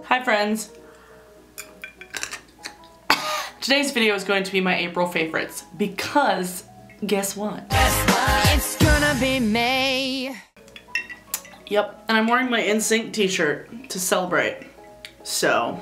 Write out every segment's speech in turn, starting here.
Hi friends! Today's video is going to be my April favorites because guess what? It's gonna be May. Yep, and I'm wearing my NSYNC t-shirt to celebrate. So,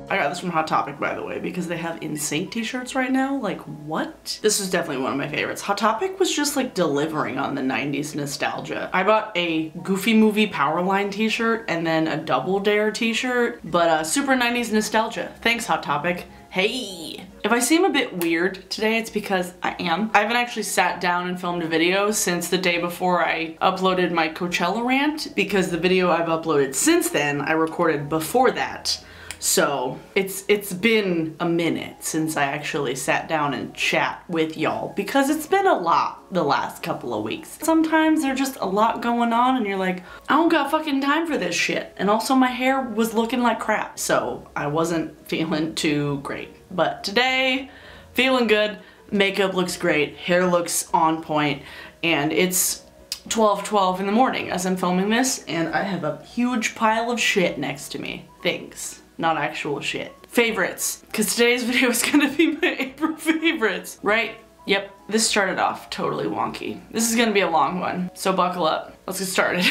I got this from Hot Topic, by the way, because they have NSYNC t-shirts right now. Like, what? This is definitely one of my favorites. Hot Topic was just like delivering on the 90s nostalgia. I bought a Goofy Movie Powerline t-shirt and then a Double Dare t-shirt, but super 90s nostalgia. Thanks, Hot Topic. Hey! If I seem a bit weird today, it's because I am. I haven't actually sat down and filmed a video since the day before I uploaded my Coachella rant, because the video I've uploaded since then, I recorded before that. So it's been a minute since I actually sat down and chat with y'all, because it's been a lot the last couple of weeks. Sometimes there's just a lot going on and you're like, I don't got fucking time for this shit. And also my hair was looking like crap, so I wasn't feeling too great. But today, feeling good, makeup looks great, hair looks on point, and it's 12:12 in the morning as I'm filming this, and I have a huge pile of shit next to me. Things. Not actual shit. Favorites, because today's video is gonna be my April favorites, right? Yep, this started off totally wonky. This is gonna be a long one, so buckle up. Let's get started.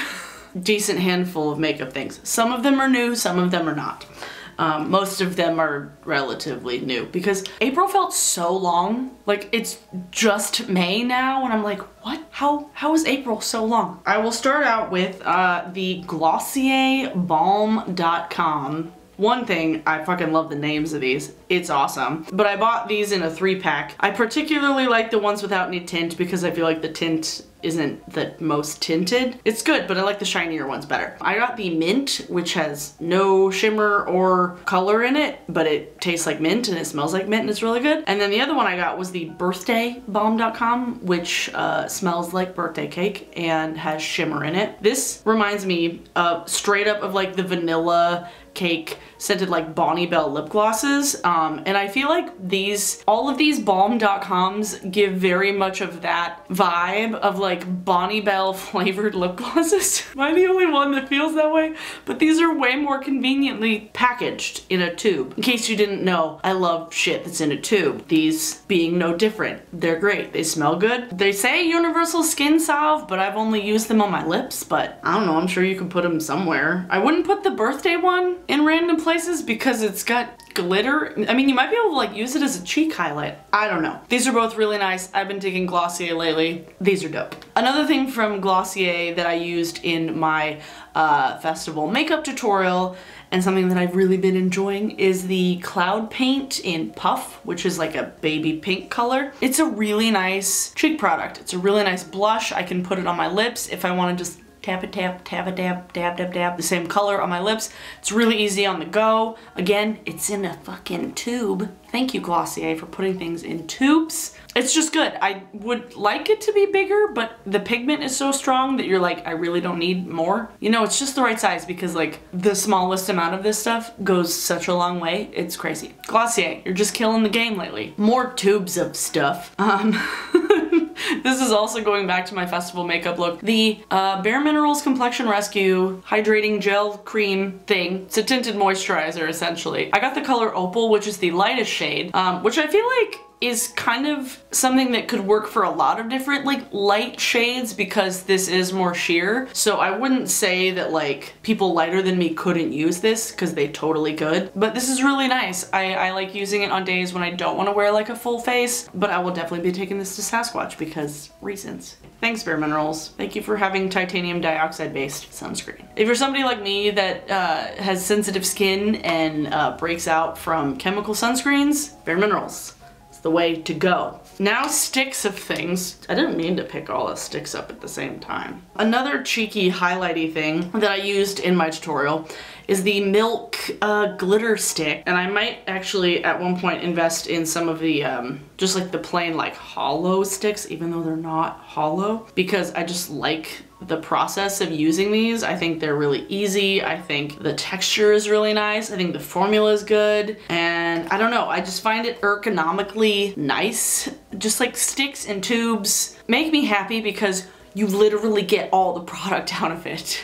Decent handful of makeup things. Some of them are new, some of them are not. Most of them are relatively new, because April felt so long. Like, it's just May now, and I'm like, what? How is April so long? I will start out with the Glossier balm.com. One thing, I fucking love the names of these. It's awesome. But I bought these in a 3-pack. I particularly like the ones without any tint because I feel like the tint isn't the most tinted. It's good, but I like the shinier ones better. I got the mint, which has no shimmer or color in it, but it tastes like mint and it smells like mint and it's really good. And then the other one I got was the birthday balm.com, which smells like birthday cake and has shimmer in it. This reminds me straight up of like the vanilla cake scented like Bonnie Bell lip glosses, and I feel like all of these balm.coms give very much of that vibe of like Bonnie Bell flavored lip glosses. Am I the only one that feels that way? But these are way more conveniently packaged in a tube. In case you didn't know, I love shit that's in a tube. These being no different. They're great. They smell good. They say universal skin salve, but I've only used them on my lips, but I don't know, I'm sure you can put them somewhere. I wouldn't put the birthday one in random places because it's got glitter. I mean, you might be able to like use it as a cheek highlight. I don't know. These are both really nice. I've been digging Glossier lately. These are dope. Another thing from Glossier that I used in my festival makeup tutorial, and something that I've really been enjoying, is the Cloud Paint in Puff, which is like a baby pink color. It's a really nice cheek product. It's a really nice blush. I can put it on my lips if I want to just tap it, tap, tap it, dab, dab, dab, dab. The same color on my lips. It's really easy on the go. Again, it's in a fucking tube. Thank you, Glossier, for putting things in tubes. It's just good. I would like it to be bigger, but the pigment is so strong that you're like, I really don't need more. You know, it's just the right size because like the smallest amount of this stuff goes such a long way. It's crazy. Glossier, you're just killing the game lately. More tubes of stuff. This is also going back to my festival makeup look. The Bare Minerals Complexion Rescue Hydrating Gel Cream thing. It's a tinted moisturizer, essentially. I got the color Opal, which is the lightest shade, which I feel like is kind of something that could work for a lot of different like light shades because this is more sheer. So I wouldn't say that like people lighter than me couldn't use this, because they totally could. But this is really nice. I like using it on days when I don't want to wear like a full face, but I will definitely be taking this to Sasquatch because reasons. Thanks, Bare Minerals. Thank you for having titanium dioxide based sunscreen. If you're somebody like me that has sensitive skin and breaks out from chemical sunscreens, Bare Minerals. The way to go. Now sticks of things. I didn't mean to pick all the sticks up at the same time. Another cheeky highlighty thing that I used in my tutorial is the Milk glitter stick. And I might actually at one point invest in some of the, just like the plain like hollow sticks, even though they're not hollow, because I just like the process of using these. I think they're really easy. I think the texture is really nice. I think the formula is good. And I don't know, I just find it ergonomically nice. Just like sticks and tubes make me happy because you literally get all the product out of it.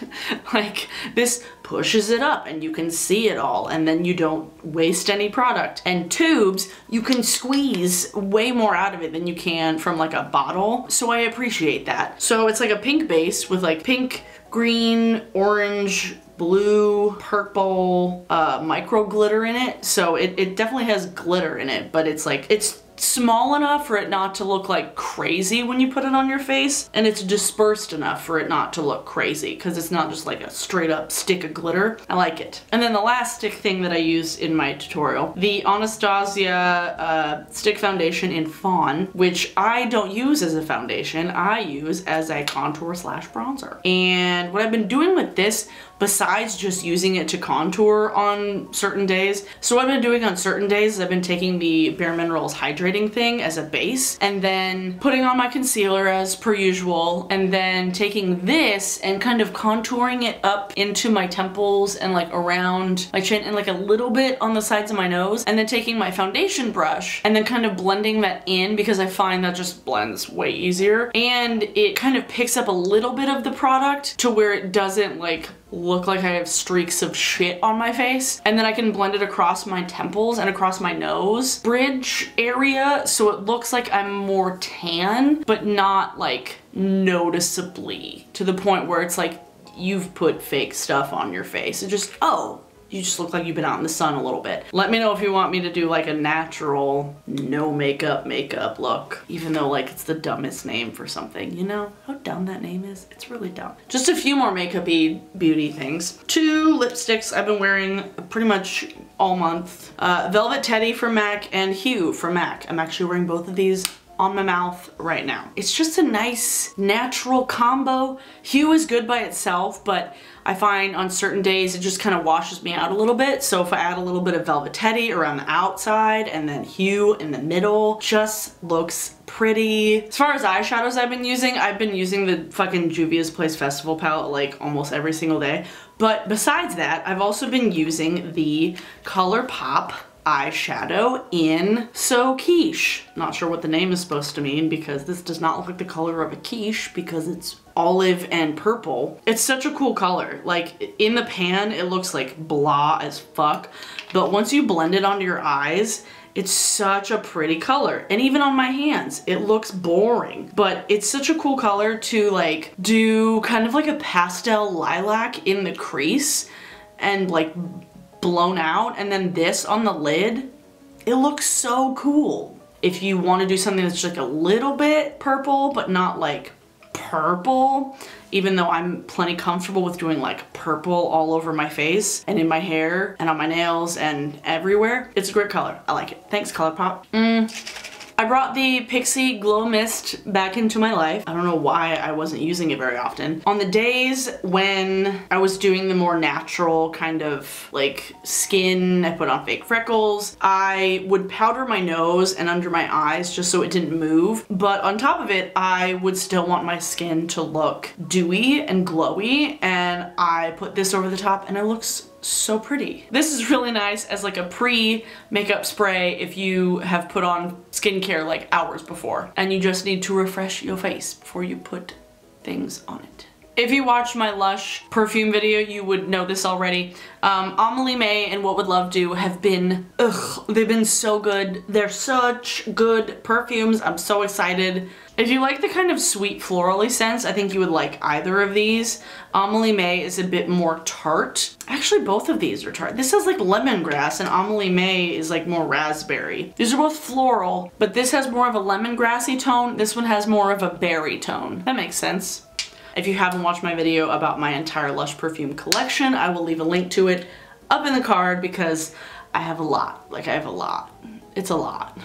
Like, this pushes it up and you can see it all, and then you don't waste any product. And tubes, you can squeeze way more out of it than you can from like a bottle. So I appreciate that. So it's like a pink base with like pink, green, orange, blue, purple, micro glitter in it. So it definitely has glitter in it, but it's like, it's small enough for it not to look like crazy when you put it on your face, and it's dispersed enough for it not to look crazy because it's not just like a straight up stick of glitter. I like it. And then the last stick thing that I used in my tutorial, the Anastasia stick foundation in Fawn, which I don't use as a foundation, I use as a contour slash bronzer. And what I've been doing with this, besides just using it to contour on certain days, so what I've been doing on certain days is I've been taking the Bare Minerals hydrating thing as a base, and then putting on my concealer as per usual, and then taking this and kind of contouring it up into my temples and like around my chin and like a little bit on the sides of my nose, and then taking my foundation brush and then kind of blending that in, because I find that just blends way easier, and it kind of picks up a little bit of the product to where it doesn't like look like I have streaks of shit on my face. And then I can blend it across my temples and across my nose bridge area, so it looks like I'm more tan, but not like noticeably to the point where it's like you've put fake stuff on your face. It just, oh, you just look like you've been out in the sun a little bit. Let me know if you want me to do like a natural, no makeup look, even though like it's the dumbest name for something, you know how dumb that name is? It's really dumb. Just a few more makeup-y beauty things. 2 lipsticks I've been wearing pretty much all month. Velvet Teddy from MAC and Hue from MAC. I'm actually wearing both of these on my mouth right now. It's just a nice natural combo. Hue is good by itself, but I find on certain days it just kind of washes me out a little bit. So if I add a little bit of Velvet Teddy around the outside and then Hue in the middle, just looks pretty. As far as eyeshadows I've been using the fucking Juvia's Place Festival palette like almost every single day. But besides that, I've also been using the ColourPop eyeshadow in So Quiche. Not sure what the name is supposed to mean because this does not look like the color of a quiche because it's olive and purple. It's such a cool color. Like in the pan, it looks like blah as fuck, but once you blend it onto your eyes, it's such a pretty color. And even on my hands, it looks boring, but it's such a cool color to like do kind of like a pastel lilac in the crease and like blown out, and then this on the lid, it looks so cool. If you want to do something that's just like a little bit purple but not like purple, even though I'm plenty comfortable with doing like purple all over my face and in my hair and on my nails and everywhere, it's a great color. I like it. Thanks, ColourPop. I brought the Pixi Glow Mist back into my life. I don't know why I wasn't using it very often. On the days when I was doing the more natural kind of like skin, I put on fake freckles, I would powder my nose and under my eyes just so it didn't move. But on top of it, I would still want my skin to look dewy and glowy, and I put this over the top and it looks so pretty. This is really nice as like a pre-makeup spray if you have put on skincare like hours before and you just need to refresh your face before you put things on it. If you watched my Lush perfume video, you would know this already. Amelie May and What Would Love Do have been, they've been so good. They're such good perfumes. I'm so excited. If you like the kind of sweet florally scents, I think you would like either of these. Amelie May is a bit more tart. Actually, both of these are tart. This has like lemongrass and Amelie May is like more raspberry. These are both floral, but this has more of a lemongrassy tone. This one has more of a berry tone. That makes sense. If you haven't watched my video about my entire Lush perfume collection, I will leave a link to it up in the card because I have a lot. Like, I have a lot. It's a lot.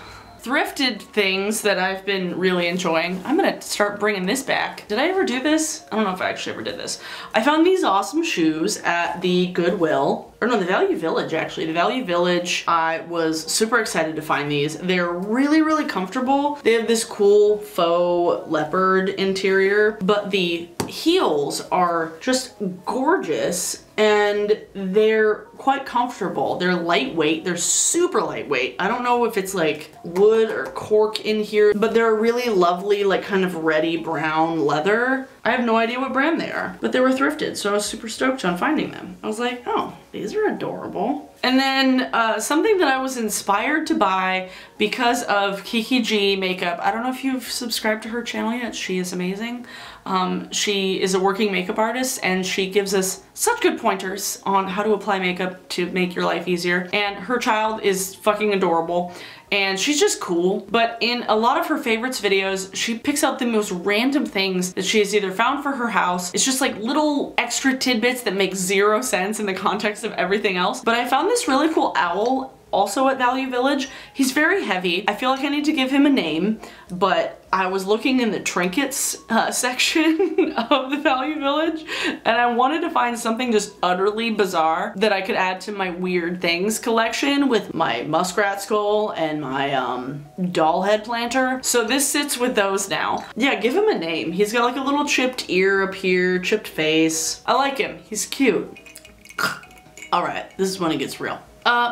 thrifted things that I've been really enjoying. I'm gonna start bringing this back. Did I ever do this? I don't know if I actually ever did this. I found these awesome shoes at the Goodwill, or no, the Value Village actually. The Value Village, I was super excited to find these. They're really, really comfortable. They have this cool faux leopard interior, but the heels are just gorgeous and they're quite comfortable. They're lightweight, they're super lightweight. I don't know if it's like wood or cork in here, but they're a really lovely, like kind of reddy brown leather. I have no idea what brand they are, but they were thrifted, so I was super stoked on finding them. I was like, oh, these are adorable. And then something that I was inspired to buy because of Kiki G makeup. I don't know if you've subscribed to her channel yet. She is amazing. She is a working makeup artist and she gives us such good pointers on how to apply makeup to make your life easier. And her child is fucking adorable. And she's just cool, but in a lot of her favorites videos, she picks out the most random things that she has either found for her house. It's just like little extra tidbits that make zero sense in the context of everything else. But I found this really cool owl also at Value Village. He's very heavy. I feel like I need to give him a name, but I was looking in the trinkets section of the Value Village and I wanted to find something just utterly bizarre that I could add to my weird things collection with my muskrat skull and my doll head planter. So this sits with those now. Yeah, give him a name. He's got like a little chipped ear up here, chipped face. I like him. He's cute. All right, this is when it gets real.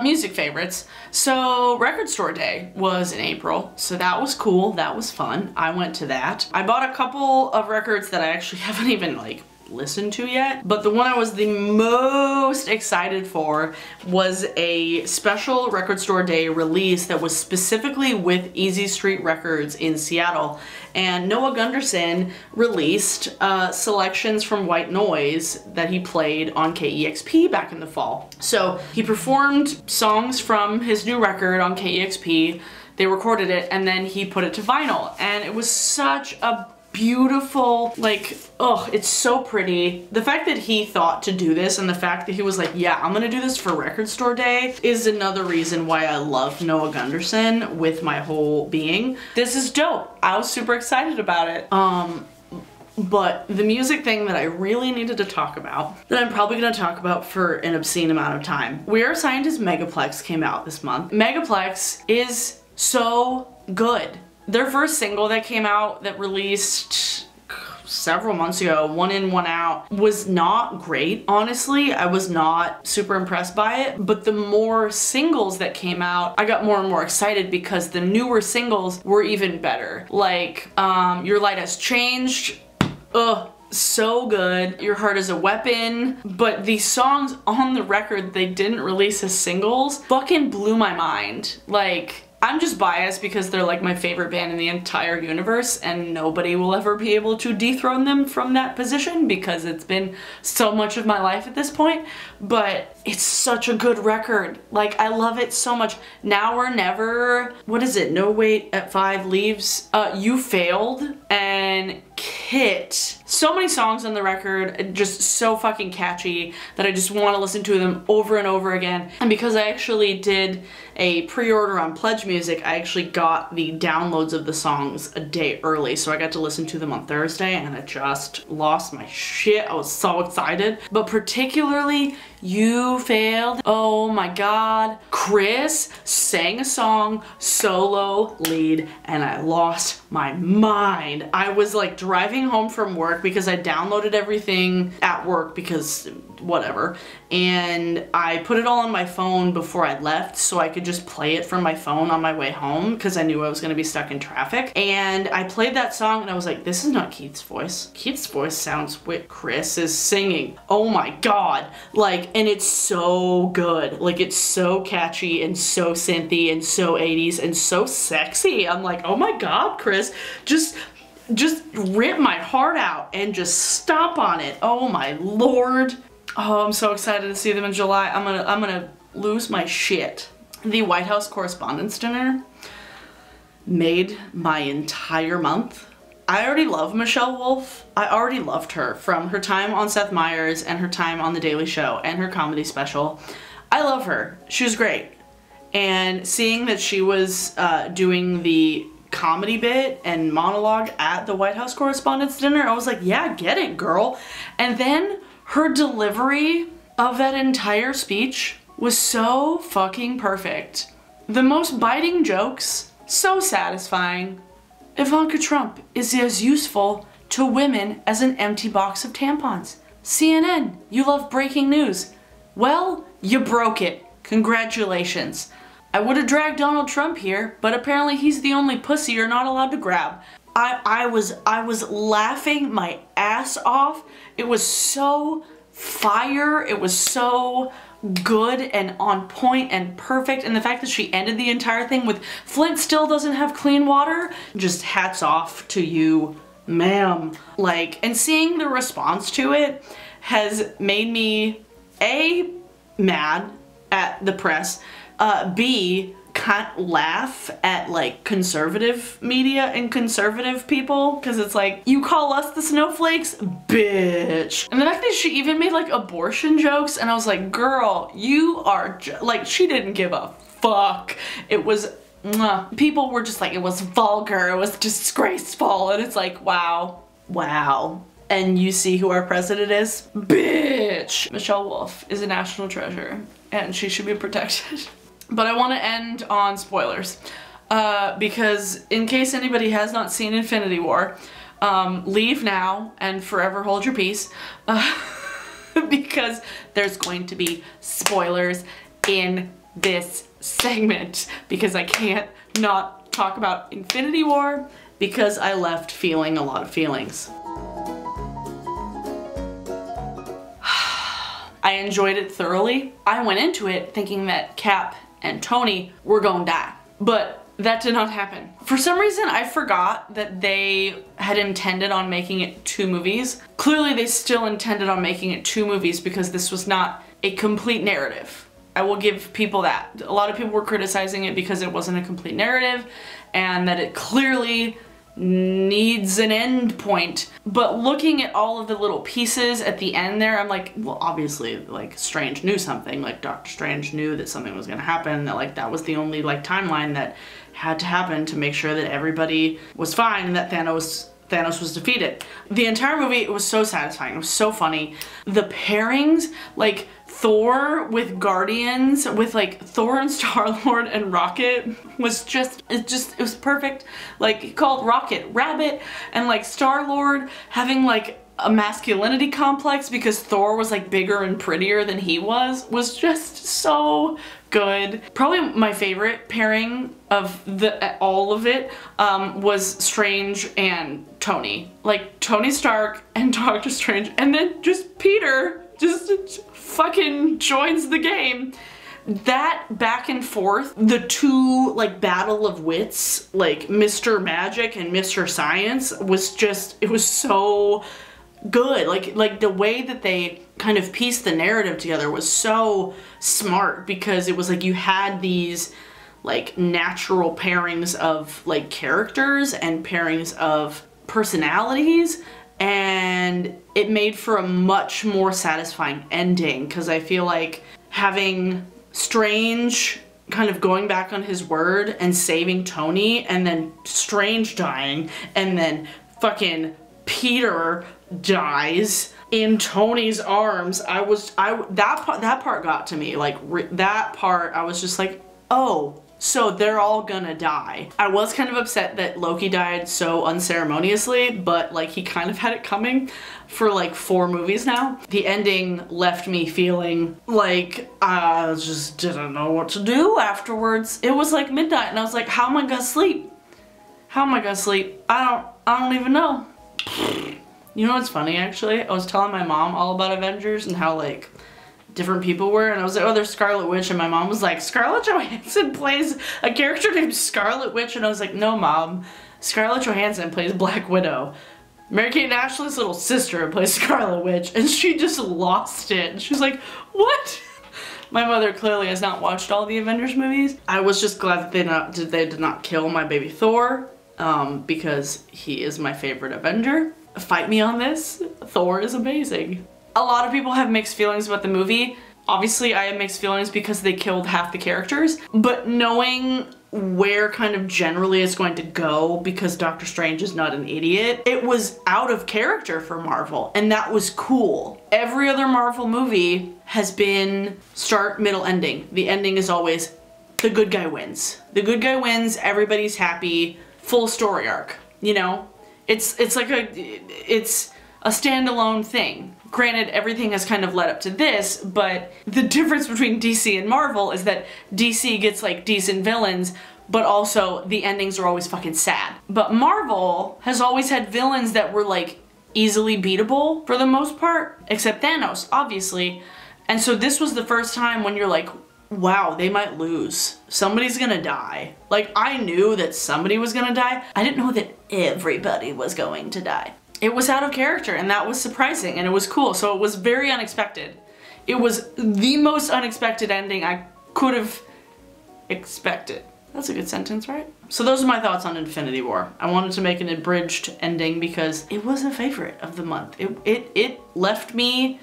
Music favorites. So Record Store Day was in April, so that was cool, that was fun. I went to that. I bought a couple of records that I actually haven't even like listened to yet, but the one I was the most excited for was a special Record Store Day release that was specifically with Easy Street Records in Seattle. And Noah Gunderson released selections from White Noise that he played on KEXP back in the fall. So he performed songs from his new record on KEXP, they recorded it, and then he put it to vinyl. And it was such a beautiful, like, oh, it's so pretty. The fact that he thought to do this and the fact that he was like, yeah, I'm gonna do this for Record Store Day is another reason why I love Noah Gunderson with my whole being. This is dope. I was super excited about it. But the music thing that I really needed to talk about, that I'm probably gonna talk about for an obscene amount of time. We Are Scientists Megaplex came out this month. Megaplex is so good. Their first single that came out that released several months ago, One In, One Out, was not great. Honestly, I was not super impressed by it, but the more singles that came out, I got more and more excited because the newer singles were even better. Like, Your Light Has Changed, ugh, so good. Your Heart Is a Weapon. But these songs on the record they didn't release as singles fucking blew my mind. Like, I'm just biased because they're like my favorite band in the entire universe and nobody will ever be able to dethrone them from that position because it's been so much of my life at this point. But it's such a good record. Like, I love it so much. Now or Never, what is it? No Wait at 5 Leaves, You Failed, and Kit. So many songs on the record, just so fucking catchy that I just want to listen to them over and over again. And because I actually did a pre-order on Pledge Music, I actually got the downloads of the songs a day early, so I got to listen to them on Thursday and I just lost my shit. I was so excited. But particularly You Failed, oh my god. Chris sang a song solo lead and I lost my mind. I was like driving home from work because I downloaded everything at work because whatever, and I put it all on my phone before I left so I could just play it from my phone on my way home because I knew I was gonna be stuck in traffic. And I played that song and I was like, this is not Keith's voice. Keith's voice sounds what Chris is singing. Oh my god. Like, and it's so good. Like, it's so catchy and so synthy and so 80s and so sexy. I'm like, oh my god, Chris, just rip my heart out and just stomp on it. Oh my lord. Oh, I'm so excited to see them in July. I'm gonna lose my shit. The White House Correspondents' Dinner made my entire month. I already love Michelle Wolf. I already loved her from her time on Seth Meyers and her time on The Daily Show and her comedy special. I love her. She was great. and seeing that she was doing the comedy bit and monologue at the White House Correspondents' Dinner, I was like, yeah, get it, girl. And then her delivery of that entire speech was so fucking perfect. The most biting jokes, so satisfying. Ivanka Trump is as useful to women as an empty box of tampons. CNN, you love breaking news. Well, you broke it. Congratulations. I would have dragged Donald Trump here, but apparently he's the only pussy you're not allowed to grab. I was laughing my ass off. It was so fire. It was so good and on point and perfect. And the fact that she ended the entire thing with Flint still doesn't have clean water, just hats off to you, ma'am. Like, and seeing the response to it has made me A, mad at the press, B, can't laugh at like conservative media and conservative people, because it's like, you call us the snowflakes? Bitch. And the fact that she even made like abortion jokes, and I was like, girl, you are like, she didn't give a fuck. It was, people were just like, it was vulgar, it was disgraceful, and it's like, wow, wow. And you see who our president is? Bitch! Michelle Wolf is a national treasure, and she should be protected. But I want to end on spoilers, because in case anybody has not seen Infinity War, leave now and forever hold your peace, because there's going to be spoilers in this segment, because I can't not talk about Infinity War, because I left feeling a lot of feelings. I enjoyed it thoroughly. I went into it thinking that Cap and Tony were gonna die, but that did not happen. For some reason, I forgot that they had intended on making it 2 movies. Clearly, they still intended on making it 2 movies, because this was not a complete narrative. I will give people that. A lot of people were criticizing it because it wasn't a complete narrative, and that it clearly needs an end point. But looking at all of the little pieces at the end there, I'm like, well, obviously, like, Strange knew something. Like, Doctor Strange knew that something was gonna happen, that like that was the only like timeline that had to happen to make sure that everybody was fine and that Thanos was defeated. The entire movie, it was so satisfying. It was so funny. The pairings, like Thor with Guardians, with like Thor and Star-Lord and Rocket, was just, it was perfect. Like, he called Rocket Rabbit, and like Star-Lord having like a masculinity complex because Thor was like bigger and prettier than he was just so good. Probably my favorite pairing of all of it was Strange and Tony. Like, Tony Stark and Doctor Strange, and then just Peter just fucking joins the game. That back and forth, the two like battle of wits, like Mr. Magic and Mr. Science, was just, it was so good. Like the way that they kind of pieced the narrative together was so smart, because it was like you had these like natural pairings of like characters and pairings of personalities, and it made for a much more satisfying ending, because I feel like having Strange kind of going back on his word and saving Tony, and then Strange dying, and then fucking Peter dies in Tony's arms. That part got to me. Like, that part, I was just like, oh, so they're all gonna die. I was kind of upset that Loki died so unceremoniously, but like, he kind of had it coming for like 4 movies now. The ending left me feeling like I just didn't know what to do afterwards. It was like midnight, and I was like, how am I gonna sleep? How am I gonna sleep? I don't even know. You know what's funny, actually? I was telling my mom all about Avengers and how like different people were, and I was like, oh, there's Scarlet Witch, and my mom was like, Scarlett Johansson plays a character named Scarlet Witch, and I was like, no, Mom, Scarlett Johansson plays Black Widow. Mary-Kate Ashley's little sister plays Scarlet Witch, and she just lost it. And she was like, what? My mother clearly has not watched all the Avengers movies. I was just glad that they did not kill my baby Thor, because he is my favorite Avenger. Fight me on this. Thor is amazing. A lot of people have mixed feelings about the movie. Obviously I have mixed feelings because they killed half the characters, but knowing where kind of generally it's going to go because Doctor Strange is not an idiot, it was out of character for Marvel, and that was cool. Every other Marvel movie has been start, middle, ending. The ending is always the good guy wins. The good guy wins, everybody's happy, full story arc, you know? It's a standalone thing. Granted, everything has kind of led up to this, but the difference between DC and Marvel is that DC gets like decent villains, but also the endings are always fucking sad. But Marvel has always had villains that were like easily beatable for the most part, except Thanos, obviously. And so this was the first time when you're like, wow, they might lose. Somebody's gonna die. Like, I knew that somebody was gonna die. I didn't know that everybody was going to die. It was out of character, and that was surprising, and it was cool. So it was very unexpected. It was the most unexpected ending I could have expected. That's a good sentence, right? So those are my thoughts on Infinity War. I wanted to make an abridged ending because it was a favorite of the month. It left me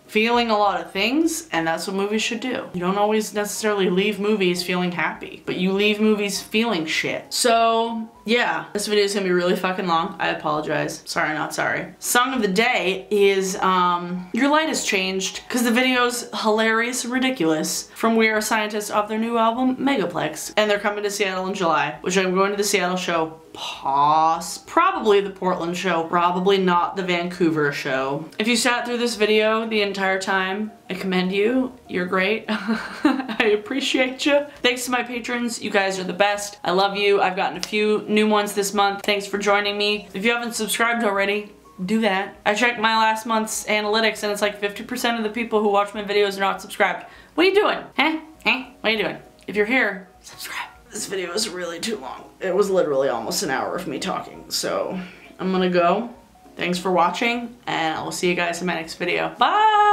feeling a lot of things, and that's what movies should do. You don't always necessarily leave movies feeling happy, but you leave movies feeling shit. So yeah, this video is gonna be really fucking long. I apologize. Sorry, not sorry. Song of the day is Your Light Has Changed, because the video's hilarious and ridiculous from We Are Scientists off their new album Megaplex, and they're coming to Seattle in July, which I'm going to the Seattle show. Probably the Portland show, probably not the Vancouver show. If you sat through this video the entire time, I commend you. You're great. I appreciate you. Thanks to my patrons. You guys are the best. I love you. I've gotten a few new ones this month. Thanks for joining me. If you haven't subscribed already, do that. I checked my last month's analytics and it's like 50% of the people who watch my videos are not subscribed. What are you doing? Huh? What are you doing? If you're here, subscribe. This video is really too long. It was literally almost an hour of me talking, so I'm gonna go. Thanks for watching, and I will see you guys in my next video. Bye!